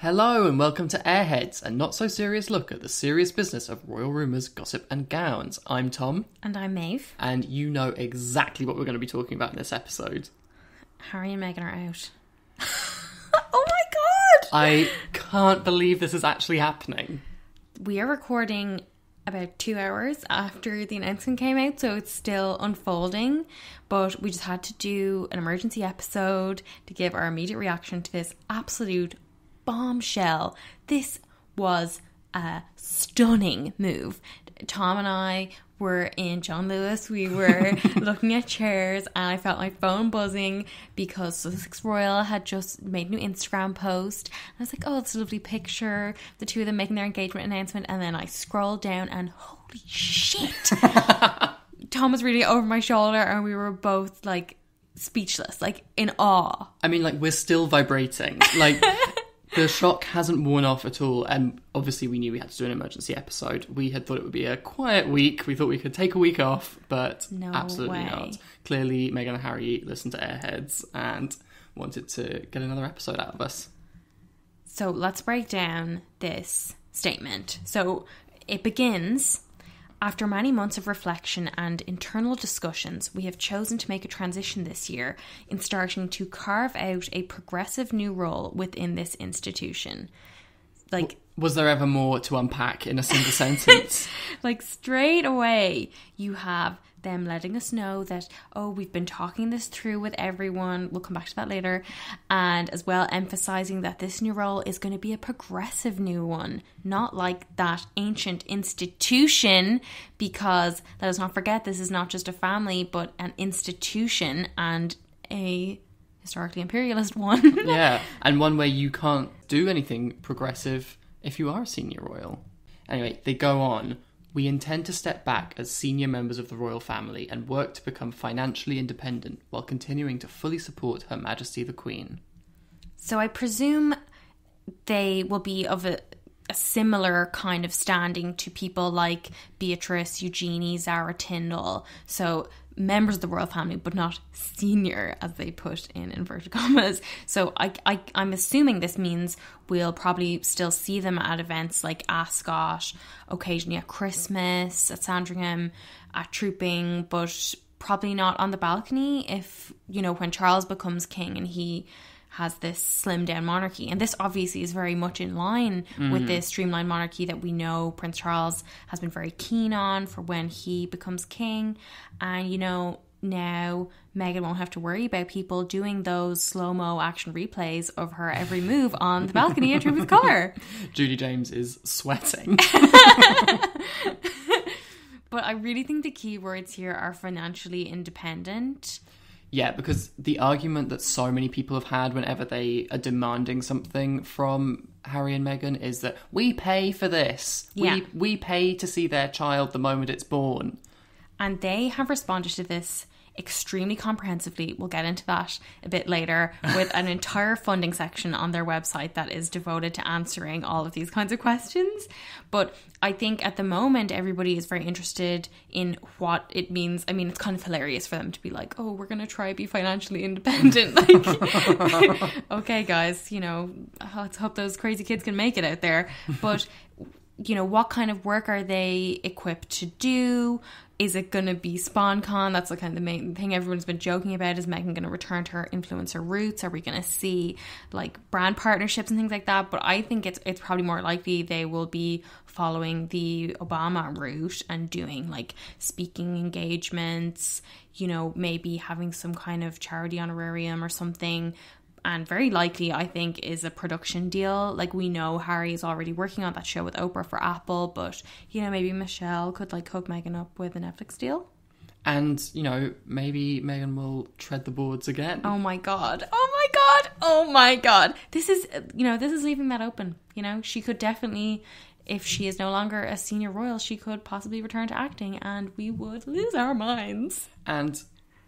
Hello and welcome to Airheads, a not-so-serious look at the serious business of royal rumours, gossip and gowns. I'm Tom. And I'm Maeve. And you know exactly what we're going to be talking about in this episode. Harry and Meghan are out. Oh my god! I can't believe this is actually happening. We are recording about 2 hours after the announcement came out, so it's still unfolding. But we just had to do an emergency episode to give our immediate reaction to this absolute bombshell. This was a stunning move. Tom and I were in John Lewis. We were looking at chairs and I felt my phone buzzing because Sussex Royal had just made a new Instagram post. I was like, oh, it's a lovely picture, the two of them making their engagement announcement. And then I scrolled down and holy shit, Tom was really over my shoulder and we were both like speechless, like in awe. I mean, like, we're still vibrating. Like, the shock hasn't worn off at all, and obviously we knew we had to do an emergency episode. We had thought it would be a quiet week. We thought we could take a week off, but no absolutely way. not. Clearly, Meghan and Harry listened to Airheads and wanted to get another episode out of us. So let's break down this statement. So it begins... After many months of reflection and internal discussions, we have chosen to make a transition this year in starting to carve out a progressive new role within this institution. Like, was there ever more to unpack in a single sentence? Like, straight away, you have them letting us know that, oh, we've been talking this through with everyone. We'll come back to that later. And as well, emphasising that this new role is going to be a progressive new one, not like that ancient institution, because let us not forget, this is not just a family, but an institution and a historically imperialist one. Yeah, and one where you can't do anything progressive if you are a senior royal. Anyway, they go on. We intend to step back as senior members of the royal family and work to become financially independent while continuing to fully support Her Majesty the Queen. So I presume they will be of a similar kind of standing to people like Beatrice, Eugenie, Zara Tindall. So members of the royal family, but not senior, as they put in inverted commas. So I'm assuming this means we'll probably still see them at events like Ascot, occasionally at Christmas, at Sandringham, at Trooping, but probably not on the balcony if, you know, when Charles becomes king and he has this slimmed down monarchy. And this obviously is very much in line with this streamlined monarchy that we know Prince Charles has been very keen on for when he becomes king. And, you know, now Meghan won't have to worry about people doing those slow-mo action replays of her every move on the balcony at Troopers Colour. Judy James is sweating. But I really think the key words here are financially independent. Yeah, because the argument that so many people have had whenever they are demanding something from Harry and Meghan is that we pay for this. Yeah. We pay to see their child the moment it's born. And they have responded to this extremely comprehensively. We'll get into that a bit later, with an entire funding section on their website that is devoted to answering all of these kinds of questions. But I think at the moment everybody is very interested in what it means. I mean, it's kind of hilarious for them to be like, oh, we're going to try to be financially independent. Like, okay guys, you know, let's hope those crazy kids can make it out there. But you know, what kind of work are they equipped to do? Is it going to be SpawnCon? That's the kind of the main thing everyone's been joking about. Is Meghan going to return to her influencer roots? Are we going to see like brand partnerships and things like that? But I think it's probably more likely they will be following the Obama route and doing like speaking engagements, you know, maybe having some kind of charity honorarium or something. And very likely, I think, is a production deal. Like, we know Harry is already working on that show with Oprah for Apple, but, you know, maybe Michelle could, like, hook Meghan up with a Netflix deal. And, you know, maybe Meghan will tread the boards again. Oh, my God. Oh, my God. Oh, my God. This is, you know, this is leaving that open. You know, she could definitely, if she is no longer a senior royal, she could possibly return to acting, and we would lose our minds. And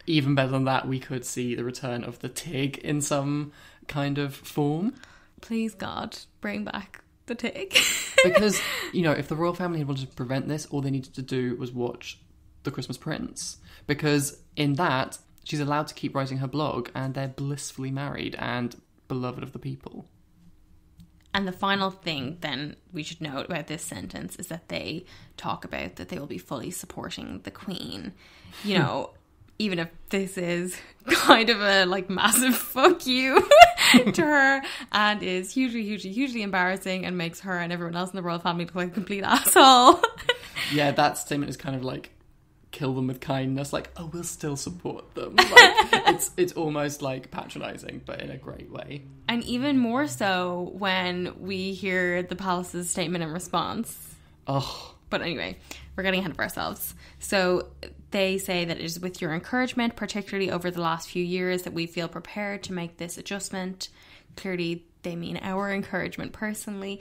even better than that, we could see the return of the Tig in some kind of form. Please, God, bring back the Tig. Because, you know, if the royal family had wanted to prevent this, all they needed to do was watch The Christmas Prince. Because in that, she's allowed to keep writing her blog and they're blissfully married and beloved of the people. And the final thing then we should note about this sentence is that they talk about that they will be fully supporting the Queen. You know, even if this is kind of a like massive fuck you to her and is hugely embarrassing and makes her and everyone else in the royal family look like a complete asshole. Yeah, that statement is kind of like, kill them with kindness, like, oh, we'll still support them. Like, it's almost like patronising, but in a great way. And even more so when we hear the palace's statement in response. Oh. But anyway, we're getting ahead of ourselves. So they say that it is with your encouragement, particularly over the last few years, that we feel prepared to make this adjustment. Clearly, they mean our encouragement personally.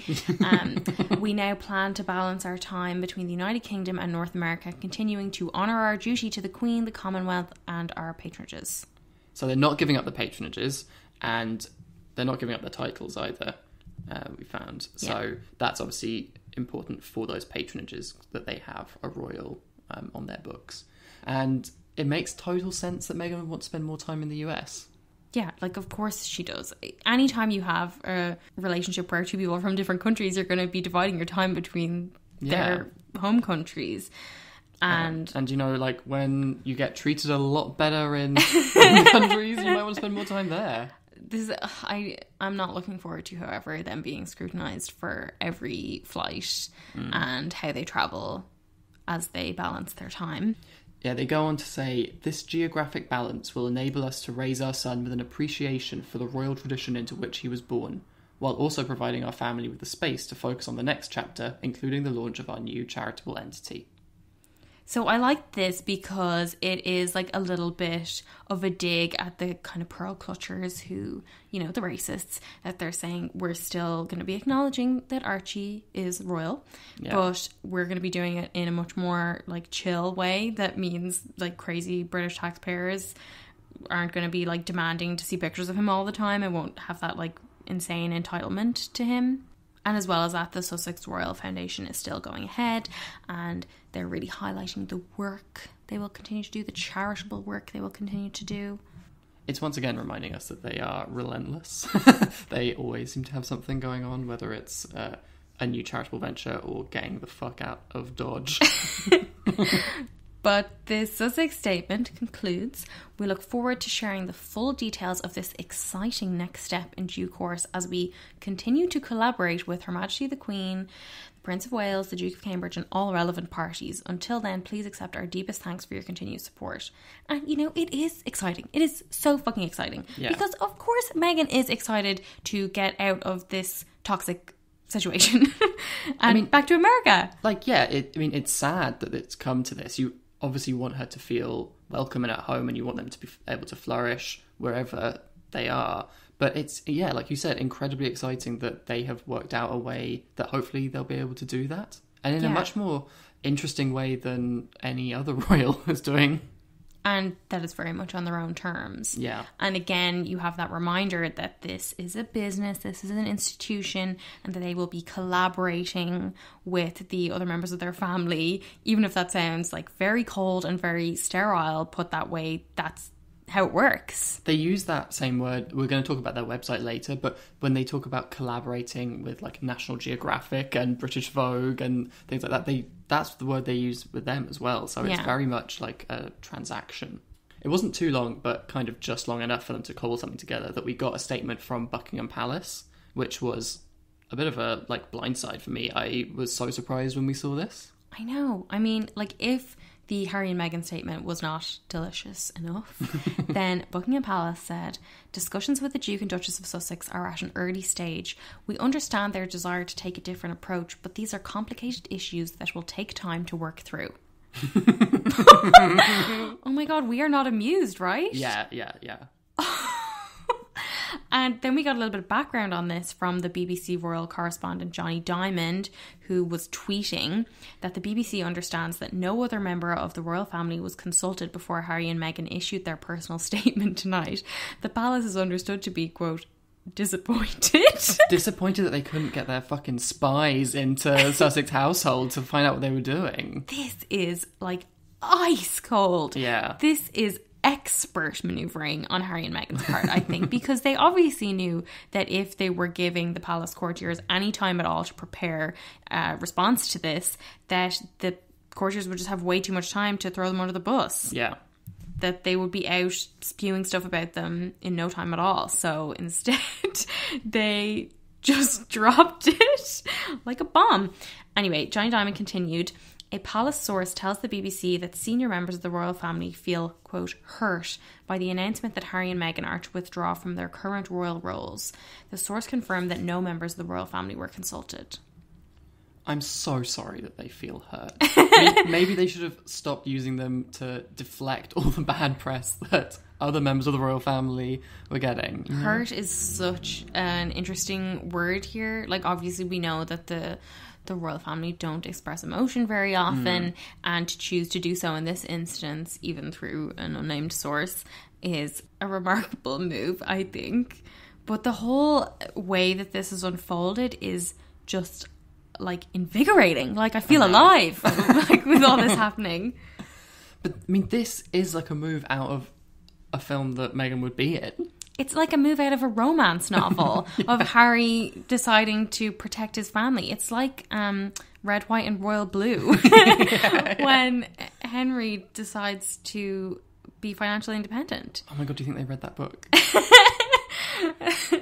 We now plan to balance our time between the United Kingdom and North America, continuing to honour our duty to the Queen, the Commonwealth and our patronages. So they're not giving up the patronages, and they're not giving up the titles either, we found. So that's obviously important for those patronages, that they have a royal on their books. And it makes total sense that Meghan would want to spend more time in the US. Yeah, like, of course she does. Anytime you have a relationship where two people from different countries, you're going to be dividing your time between their home countries. And you know, like, when you get treated a lot better in countries, you might want to spend more time there. I'm not looking forward to, however, them being scrutinised for every flight and how they travel as they balance their time. Yeah, they go on to say, this geographic balance will enable us to raise our son with an appreciation for the royal tradition into which he was born, while also providing our family with the space to focus on the next chapter, including the launch of our new charitable entity. So I like this because it is like a little bit of a dig at the kind of pearl clutchers who, you know, the racists, that they're saying we're still going to be acknowledging that Archie is royal, but we're going to be doing it in a much more like chill way. That means like crazy British taxpayers aren't going to be like demanding to see pictures of him all the time and won't have that like insane entitlement to him. And as well as that, the Sussex Royal Foundation is still going ahead and they're really highlighting the work they will continue to do, the charitable work they will continue to do. It's once again reminding us that they are relentless. They always seem to have something going on, whether it's a new charitable venture or getting the fuck out of Dodge. But the Sussex statement concludes, we look forward to sharing the full details of this exciting next step in due course as we continue to collaborate with Her Majesty the Queen, the Prince of Wales, the Duke of Cambridge and all relevant parties. Until then, please accept our deepest thanks for your continued support. And, you know, it is exciting. It is so fucking exciting. Yeah. Because, of course, Meghan is excited to get out of this toxic situation and back to America. Like, yeah, it's sad that it's come to this. You obviously want her to feel welcome and at home, and you want them to be able to flourish wherever they are. But it's, yeah, like you said, incredibly exciting that they have worked out a way that hopefully they'll be able to do that. And in a much more interesting way than any other royal is doing. And that is very much on their own terms. Yeah. And again, you have that reminder that this is a business, this is an institution, and that they will be collaborating with the other members of their family. Even if that sounds like very cold and very sterile, put that way, that's how it works. They use that same word. We're going to talk about their website later, but when they talk about collaborating with like National Geographic and British Vogue and things like that, that's the word they use with them as well. So it's very much like a transaction. It wasn't too long, but kind of just long enough for them to cobble something together, that we got a statement from Buckingham Palace, which was a bit of a like blindside for me. I was so surprised when we saw this. I know. I mean, like, if the Harry and Meghan statement was not delicious enough, then Buckingham Palace said, discussions with the Duke and Duchess of Sussex are at an early stage. We understand their desire to take a different approach, but these are complicated issues that will take time to work through. Oh my god, we are not amused, right? Yeah. And then we got a little bit of background on this from the BBC royal correspondent Johnny Diamond, who was tweeting that the BBC understands that no other member of the royal family was consulted before Harry and Meghan issued their personal statement tonight. The palace is understood to be, quote, disappointed. Disappointed that they couldn't get their fucking spies into Sussex household to find out what they were doing. This is like ice cold. Yeah. This is expert manoeuvring on Harry and Meghan's part, I think, because they obviously knew that if they were giving the palace courtiers any time at all to prepare a response to this, that the courtiers would just have way too much time to throw them under the bus. Yeah. That they would be out spewing stuff about them in no time at all. So instead, they just dropped it like a bomb. Anyway, Johnny Diamond continued, a palace source tells the BBC that senior members of the royal family feel, quote, hurt by the announcement that Harry and Meghan are to withdraw from their current royal roles. The source confirmed that no members of the royal family were consulted. I'm so sorry that they feel hurt. Maybe they should have stopped using them to deflect all the bad press that other members of the royal family were getting. Hurt is such an interesting word here. Like, obviously we know that the royal family don't express emotion very often, and to choose to do so in this instance, even through an unnamed source, is a remarkable move, I think. But the whole way that this is unfolded is just like invigorating. Like, I feel alive like with all this happening. But I mean, this is like a move out of a film that Meghan would be in. It's like a move out of a romance novel of Harry deciding to protect his family. It's like Red, White and Royal Blue when Henry decides to be financially independent. Oh my God, do you think they read that book?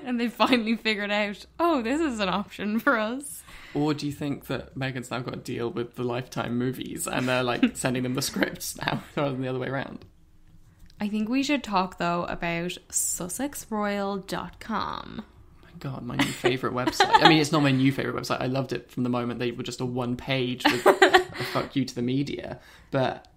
And they finally figured out, oh, this is an option for us. Or do you think that Meghan's now got a deal with the Lifetime movies and they're like sending them the scripts now rather than the other way around? I think we should talk, though, about SussexRoyal.com. Oh my God, my new favourite website. I mean, it's not my new favourite website. I loved it from the moment they were just a one page with a fuck you to the media. But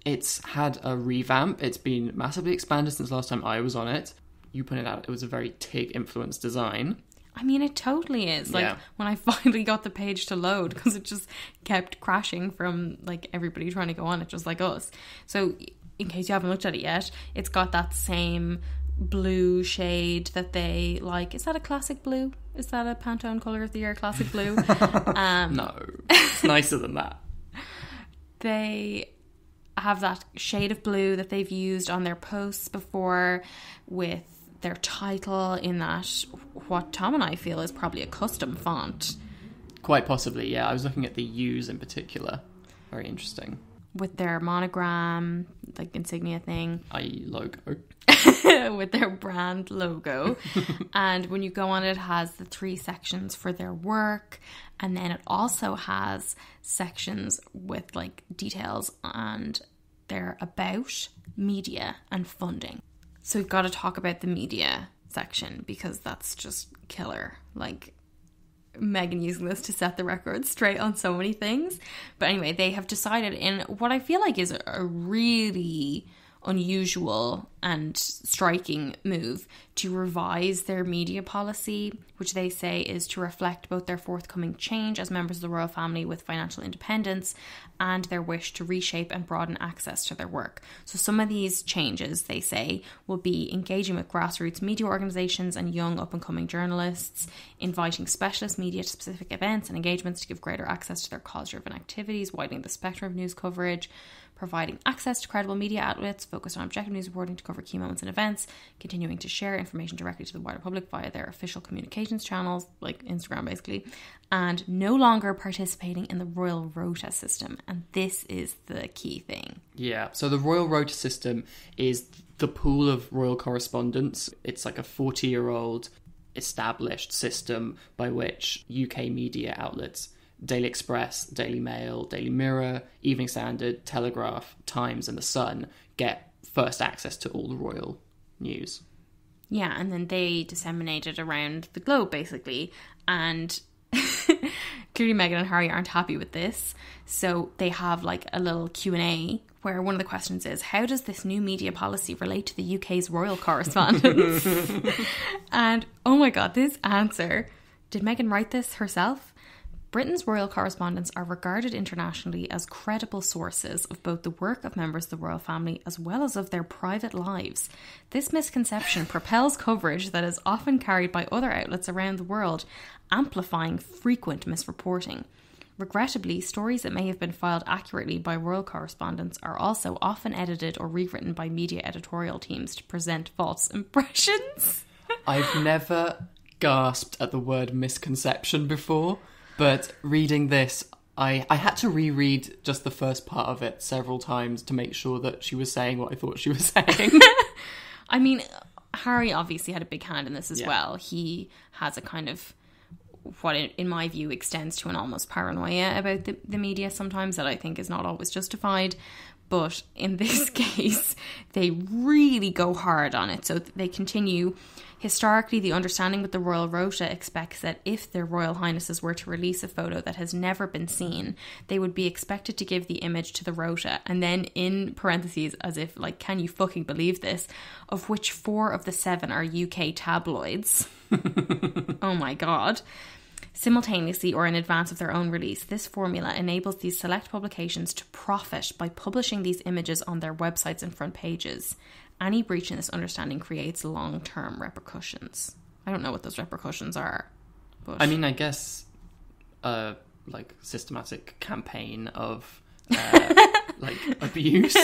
it's had a revamp. It's been massively expanded since last time I was on it. You pointed out it was a very TIG-influenced design. I mean, it totally is. Like, when I finally got the page to load, because it just kept crashing from, like, everybody trying to go on it, just like us. So, in case you haven't looked at it yet, it's got that same blue shade that they like. Is that a classic blue? Is that a Pantone colour of the year classic blue? No, it's nicer than that. They have that shade of blue that they've used on their posts before, with their title in that, what Tom and I feel is probably a custom font. Quite possibly, yeah. I was looking at the U's in particular. Very interesting. With their monogram, like insignia thing. i.e. logo. With their brand logo. And when you go on, it has the 3 sections for their work. And then it also has sections with like details and their about, media and funding. So we've got to talk about the media section because that's just killer. Like, Meghan using this to set the record straight on so many things. But anyway, they have decided in what I feel like is a really unusual and striking move to revise their media policy, which they say is to reflect both their forthcoming change as members of the royal family with financial independence and their wish to reshape and broaden access to their work. So some of these changes, they say, will be engaging with grassroots media organisations and young up-and-coming journalists, inviting specialist media to specific events and engagements to give greater access to their cause-driven activities, widening the spectrum of news coverage, providing access to credible media outlets focused on objective news reporting to cover key moments and events, continuing to share information directly to the wider public via their official communications channels, like Instagram basically, and no longer participating in the Royal Rota system. And this is the key thing. Yeah, so the Royal Rota system is the pool of royal correspondence. It's like a 40-year-old established system by which UK media outlets, Daily Express, Daily Mail, Daily Mirror, Evening Standard, Telegraph, Times and The Sun get first access to all the royal news. Yeah, and then they disseminate it around the globe, basically. And clearly Meghan and Harry aren't happy with this. So they have like a little Q&A where one of the questions is, how does this new media policy relate to the UK's royal correspondence? And oh my God, this answer. Did Meghan write this herself? Britain's royal correspondents are regarded internationally as credible sources of both the work of members of the royal family as well as of their private lives. This misconception propels coverage that is often carried by other outlets around the world, amplifying frequent misreporting. Regrettably, stories that may have been filed accurately by royal correspondents are also often edited or rewritten by media editorial teams to present false impressions. I've never gasped at the word misconception before, but reading this, I had to reread just the first part of it several times to make sure that she was saying what I thought she was saying. I mean, Harry obviously had a big hand in this as well. He has a kind of, what in my view extends to an almost paranoia about the media sometimes that I think is not always justified. But in this case, they really go hard on it. So they continue. Historically, the understanding with the Royal Rota expects that if their Royal Highnesses were to release a photo that has never been seen, they would be expected to give the image to the Rota. And then in parentheses, as if, like, can you fucking believe this? Of which 4 of the 7 are UK tabloids. Oh my God. Simultaneously or in advance of their own release, this formula enables these select publications to profit by publishing these images on their websites and front pages. Any breach in this understanding creates long-term repercussions. I don't know what those repercussions are. But I mean, I guess like systematic campaign of like abuse.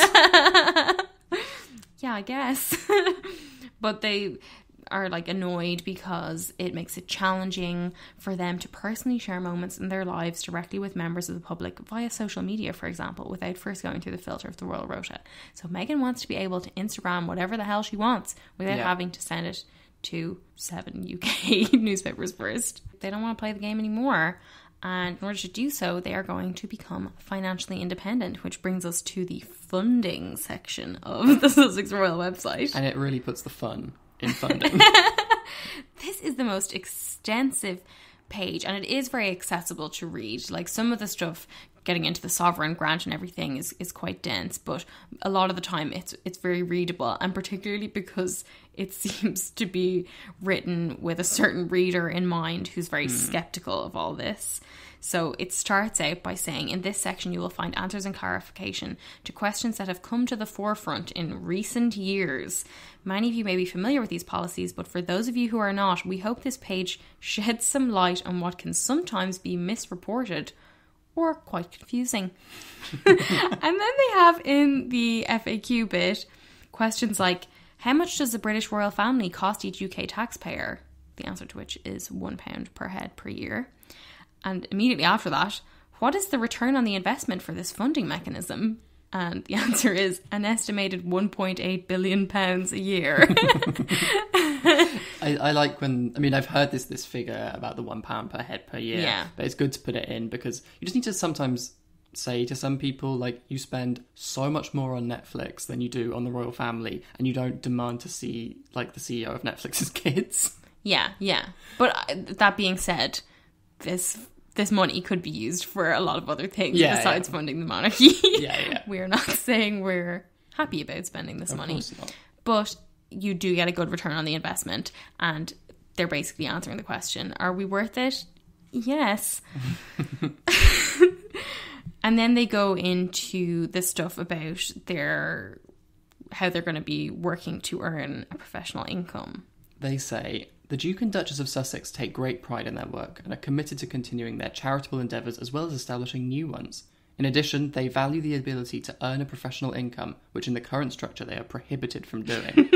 Yeah, I guess. But they are like annoyed because it makes it challenging for them to personally share moments in their lives directly with members of the public via social media, for example, without first going through the filter of the Royal Rota. So Meghan wants to be able to Instagram whatever the hell she wants without having to send it to 7 UK newspapers first. They don't want to play the game anymore. And in order to do so, they are going to become financially independent, which brings us to the funding section of the Sussex Royal website. And it really puts the fun in funding. This is the most extensive page, and it is very accessible to read. Like, some of the stuff getting into the sovereign grant and everything is quite dense, but a lot of the time it's very readable, and particularly because it seems to be written with a certain reader in mind who's very skeptical of all this. So it starts out by saying, in this section you will find answers and clarification to questions that have come to the forefront in recent years. Many of you may be familiar with these policies, but for those of you who are not, we hope this page sheds some light on what can sometimes be misreported or quite confusing. And then they have in the FAQ bit questions like, how much does the British royal family cost each UK taxpayer? The answer to which is £1 per head per year. And immediately after that, what is the return on the investment for this funding mechanism? And the answer is an estimated £1.8 billion a year. I like when, I mean, I've heard this figure about the £1 per head per year, but it's good to put it in because you just need to sometimes say to some people, like, you spend so much more on Netflix than you do on the royal family, and you don't demand to see, like, the CEO of Netflix's kids. Yeah. But that being said, this money could be used for a lot of other things besides funding the monarchy. We're not saying we're happy about spending this money, but you do get a good return on the investment, and they're basically answering the question, are we worth it? Yes. And then they go into the stuff about how they're going to be working to earn a professional income. They say, the Duke and Duchess of Sussex take great pride in their work and are committed to continuing their charitable endeavours as well as establishing new ones. In addition, they value the ability to earn a professional income, which in the current structure they are prohibited from doing.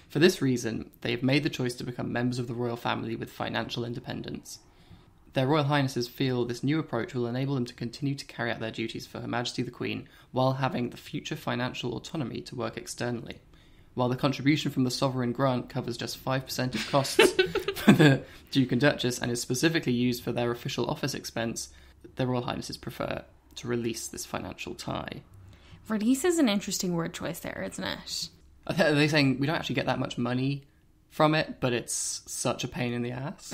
For this reason, they have made the choice to become members of the royal family with financial independence. Their Royal Highnesses feel this new approach will enable them to continue to carry out their duties for Her Majesty the Queen while having the future financial autonomy to work externally. While the contribution from the sovereign grant covers just 5% of costs for the Duke and Duchess and is specifically used for their official office expense, their Royal Highnesses prefer to release this financial tie. Release is an interesting word choice there, isn't it? Are they saying we don't actually get that much money from it, but it's such a pain in the ass?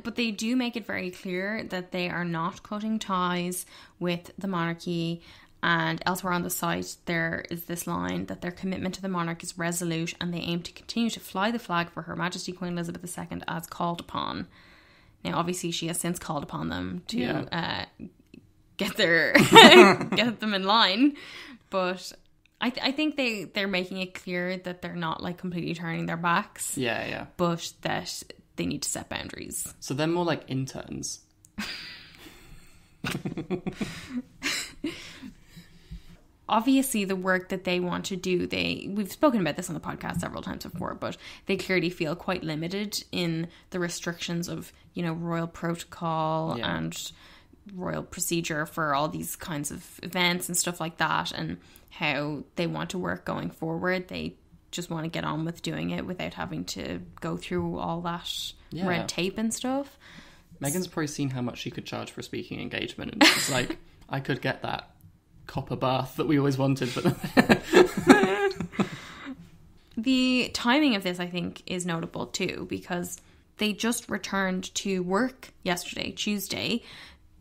But they do make it very clear that they are not cutting ties with the monarchy. And elsewhere on the site, there is this line that their commitment to the monarch is resolute and they aim to continue to fly the flag for Her Majesty Queen Elizabeth II as called upon. Now, obviously, she has since called upon them to get them in line. But I think they're making it clear that they're not like completely turning their backs. Yeah. But that they need to set boundaries. So they're more like interns Obviously, the work that they want to do, we've spoken about this on the podcast several times before, but they clearly feel quite limited in the restrictions of, royal protocol and royal procedure for all these kinds of events and stuff like that, and how they want to work going forward. They just want to get on with doing it without having to go through all that red tape and stuff. Meghan's probably seen how much she could charge for a speaking engagement, and she's like, I could get that copper bath that we always wanted, but the timing of this, I think, is notable too, because they just returned to work yesterday, Tuesday,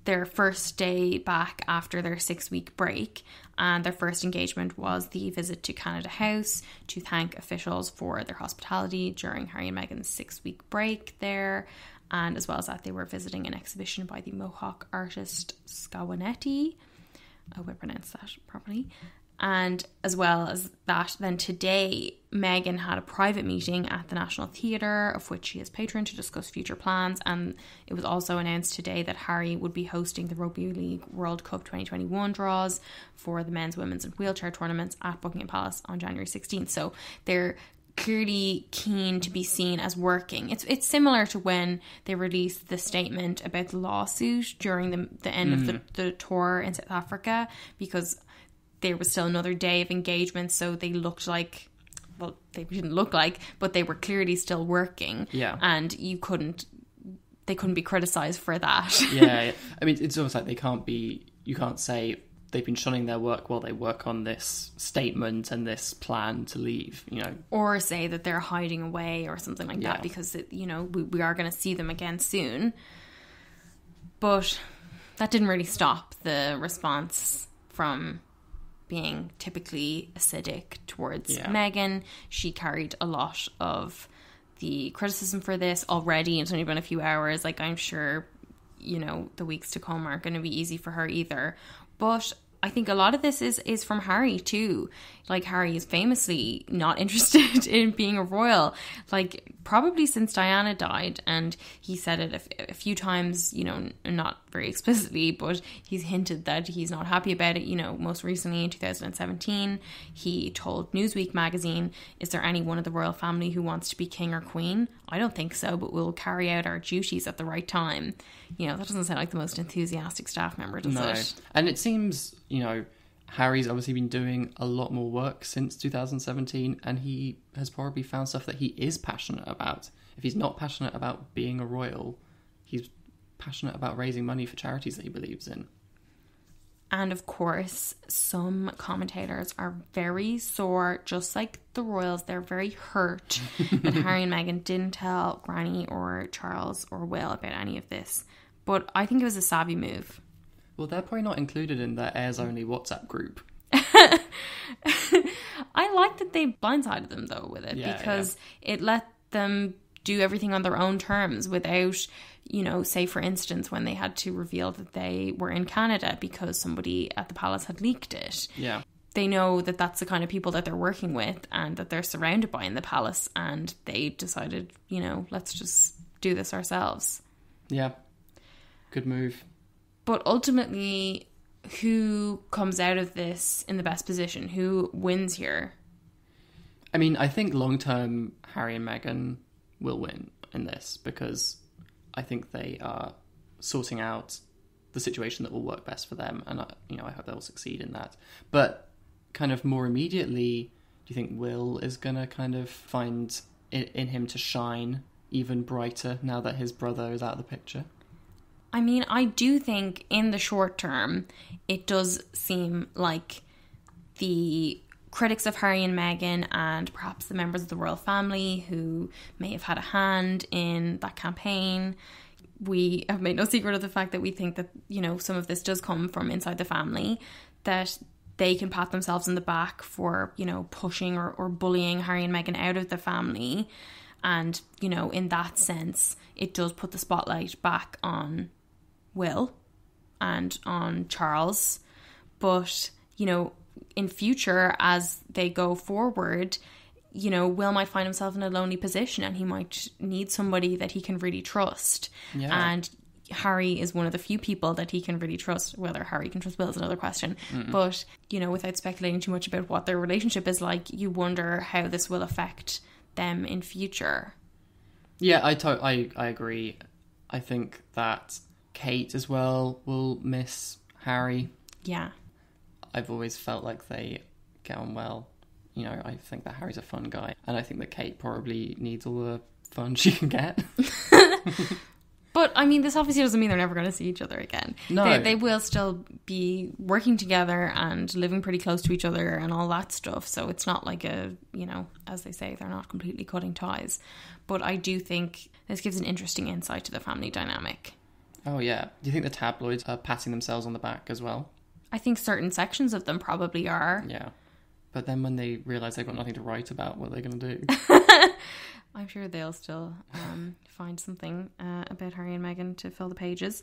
their first day back after their 6-week break, and their first engagement was the visit to Canada House to thank officials for their hospitality during Harry and Meghan's 6-week break there. And as well as that, they were visiting an exhibition by the Mohawk artist Scawanetti. I hope I pronounced that properly. And as well as that, then today, Meghan had a private meeting at the National Theatre, of which she is patron, to discuss future plans. And it was also announced today that Harry would be hosting the Rugby League World Cup 2021 draws for the men's, women's and wheelchair tournaments at Buckingham Palace on January 16th. So they're clearly keen to be seen as working. It's similar to when they released the statement about the lawsuit during the end of the tour in South Africa, because there was still another day of engagement, so they looked like, well, they didn't look like, but they were clearly still working. Yeah. And they couldn't be criticised for that. Yeah. I mean, it's almost like you can't say they've been shunning their work while they work on this statement and this plan to leave, Or say that they're hiding away or something like that, because, we are going to see them again soon. But that didn't really stop the response from being typically acidic towards Meghan. She carried a lot of the criticism for this already. It's only been a few hours. Like, I'm sure, the weeks to come aren't going to be easy for her either. But I think a lot of this is from Harry too. Like, Harry is famously not interested in being a royal, like probably since Diana died, and he said it a few times, not very explicitly, but he's hinted that he's not happy about it. Most recently in 2017, he told Newsweek magazine, "Is there anyone of the royal family who wants to be king or queen? I don't think so, but we'll carry out our duties at the right time." That doesn't sound like the most enthusiastic staff member, does it? And it seems, Harry's obviously been doing a lot more work since 2017, and he has probably found stuff that he is passionate about. If he's not passionate about being a royal, he's passionate about raising money for charities that he believes in. And of course, some commentators are very sore, just like the royals. They're very hurt that Harry and Meghan didn't tell Granny or Charles or Will about any of this. But I think it was a savvy move. Well, they're probably not included in the heirs-only WhatsApp group. I like that they blindsided them, though, with it, because it let them do everything on their own terms without, say, for instance, when they had to reveal that they were in Canada because somebody at the palace had leaked it. Yeah. They know that that's the kind of people that they're working with and that they're surrounded by in the palace, and they decided, let's just do this ourselves. Yeah. Good move. But ultimately, who comes out of this in the best position? Who wins here? I mean, I think long-term, Harry and Meghan will win in this, because I think they are sorting out the situation that will work best for them, and I hope they'll succeed in that. But kind of more immediately, do you think Will is going to kind of find in him to shine even brighter now that his brother is out of the picture? I mean, I do think in the short term, it does seem like the critics of Harry and Meghan, and perhaps the members of the royal family who may have had a hand in that campaign, we have made no secret of the fact that we think that, some of this does come from inside the family, that they can pat themselves on the back for, pushing or bullying Harry and Meghan out of the family. And, in that sense, it does put the spotlight back on Will and on Charles. But, in future, as they go forward, Will might find himself in a lonely position, and he might need somebody that he can really trust. Yeah. And, Harry is one of the few people that he can really trust. Whether Harry can trust Will is another question. But, you know, without speculating too much about what their relationship is like, you wonder how this will affect them in future. Yeah, I agree. I think that Kate as well will miss Harry. Yeah. I've always felt like they get on well. You know, I think that Harry's a fun guy. And I think that Kate probably needs all the fun she can get. But, I mean, this obviously doesn't mean they're never going to see each other again. No. They will still be working together and living pretty close to each other and all that stuff. So it's not like a, you know, as they say, they're not completely cutting ties. But I do think this gives an interesting insight to the family dynamic. Oh, yeah. Do you think the tabloids are patting themselves on the back as well? I think certain sections of them probably are. Yeah. But then when they realise they've got nothing to write about, what are they going to do? I'm sure they'll still find something about Harry and Meghan to fill the pages.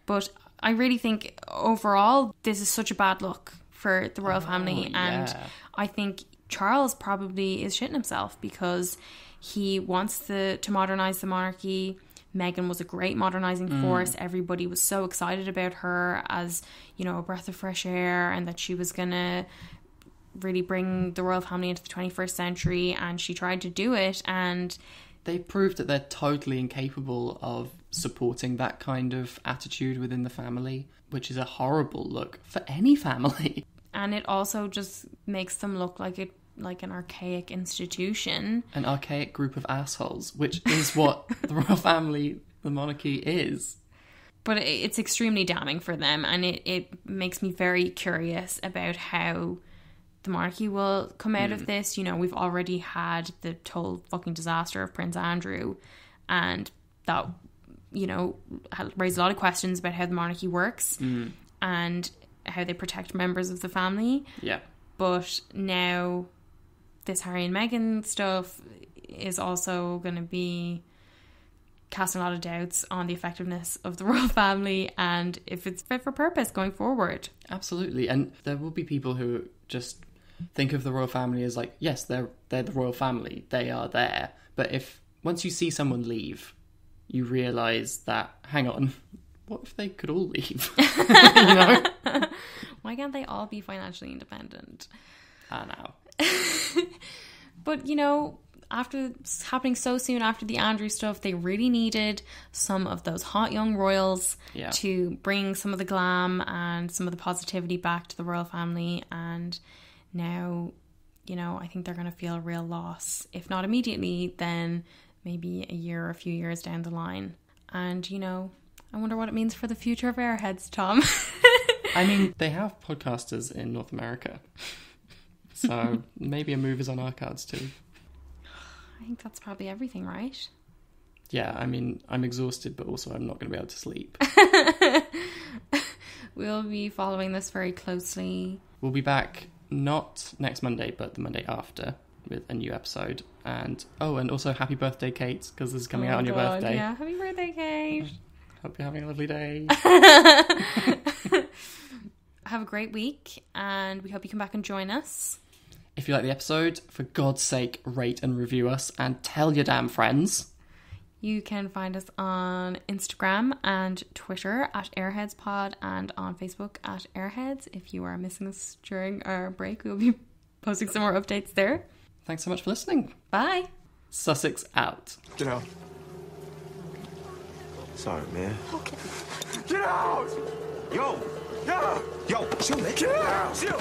But I really think overall this is such a bad look for the royal family. And I think Charles probably is shitting himself because he wants to modernise the monarchy. Meghan was a great modernising force. Everybody was so excited about her as, you know, a breath of fresh air, and that she was going to really bring the royal family into the 21st century, and she tried to do it, and they proved that they're totally incapable of supporting that kind of attitude within the family, which is a horrible look for any family. And it also just makes them look like an archaic institution. An archaic group of assholes, which is what the royal family, the monarchy, is. But it's extremely damning for them, and it makes me very curious about how the monarchy will come out of this. You know, we've already had the total fucking disaster of Prince Andrew, and that, you know, raised a lot of questions about how the monarchy works and how they protect members of the family. Yeah. But now this Harry and Meghan stuff is also going to be casting a lot of doubts on the effectiveness of the royal family and if it's fit for purpose going forward. Absolutely. And there will be people who just think of the royal family as like, yes, they're the royal family, they are there. But if once you see someone leave, you realise that, hang on, what if they could all leave? You know? Why can't they all be financially independent? I know. But, you know, after happening so soon after the Andrew stuff, they really needed some of those hot young royals to bring some of the glam and some of the positivity back to the royal family. And now, you know, I think they're going to feel a real loss. If not immediately, then maybe a year or a few years down the line. And, you know, I wonder what it means for the future of Airheads, Tom. I mean, they have podcasters in North America. So maybe a move is on our cards too. I think that's probably everything, right? Yeah, I mean, I'm exhausted, but also I'm not going to be able to sleep. We'll be following this very closely. We'll be back not next Monday, but the Monday after with a new episode. And also happy birthday, Kate, because this is coming out on your birthday. Yeah, happy birthday, Kate. Hope you're having a lovely day. Have a great week, and we hope you come back and join us. If you like the episode, for God's sake, rate and review us and tell your damn friends. You can find us on Instagram and Twitter at AirheadsPod and on Facebook at Airheads. If you are missing us during our break, we'll be posting some more updates there. Thanks so much for listening. Bye. Sussex out. Get out. Sorry, man. Okay. Get out! Yo! Yeah! Yo! Chill, man. Get out! Chill!